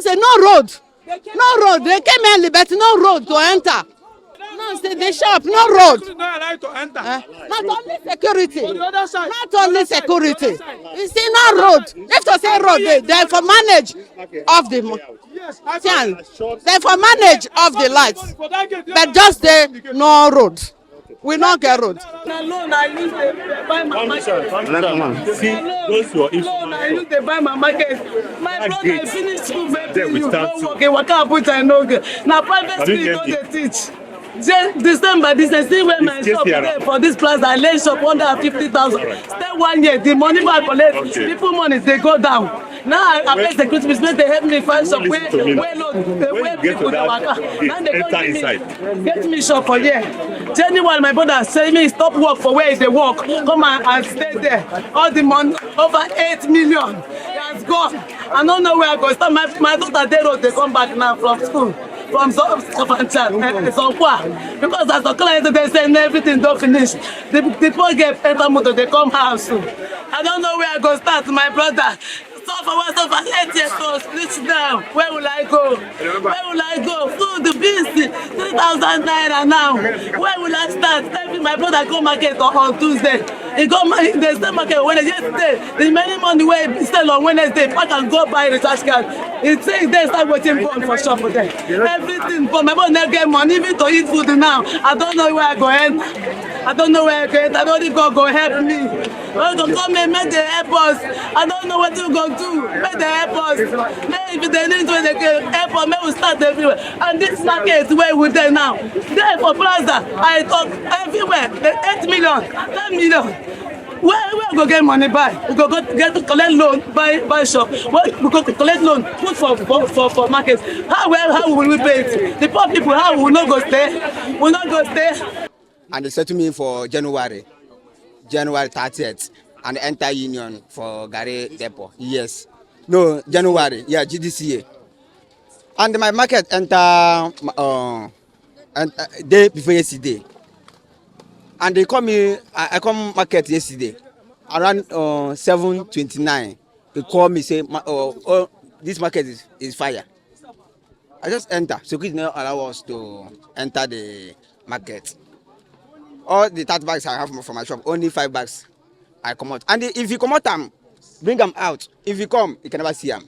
say no road. No road. They came early, but no road to enter. No, say the shop, no road. Not allowed to enter. Not only security. On the other side. Not only security. You see, no road. If to say road, they for manage of the Yes, they for manage of the lights. But just the no road. We not get road. Loan I use to buy my market. Loan I use to buy my market. My brother finished school very you no work. Waka Abuja no go. Na private school you no dey teach. December, this is still where my shop dey for this plaza. I lay shop under 50,000. Stay 1 year. The money I collect, people money they go down. Now I pay security business. They help me find shop where people dey waka. Now they go get me shop for here. Genuine, my brother say me stop work for where they work. Come and stay there. All the money over 8 million has gone. I don't know where I go. Start my daughter they road. They come back now from school. From because as a client they say everything don't finish. The people get better motor, they come house. I don't know where I go start, my brother. Suffer 8 years old, split down. Where will I go? Where will I go? Food, the beans, 3,000 naira now. Where will I start? Every my brother go market on Tuesday. He go the same market Wednesday. Yesterday, the many money where he sell on Wednesday, pack and go buy the trash can. He say they start waiting for shop for them. Everything for my brother never get money even to eat food now. I don't know where I go end. I don't know where I go end. I don't think God go help me. God go come and make the help us. I don't know what to go do. Make the help us. Maybe they need to help us. Maybe we start everywhere. And this market where we there now. There for plaza, I talk everywhere. 8 million, 10 million. Where we go get money buy? We go get to collect loan, buy shop. We go collect loan, put for market. How will we pay it? The poor people, how will not go stay? Will not go stay. And they said to me for January 30th, and enter union for Gare Depot. Yes. No, January. Yeah, GDCA. And my market enter day before yesterday. And they call me, I come market yesterday around 7:29. They call me say, this market is fire. I just enter. Security not allow us to enter the market. All the 30 bags I have from my shop, only 5 bags I come out. And if you come out, bring them out. If you come, you can never see them.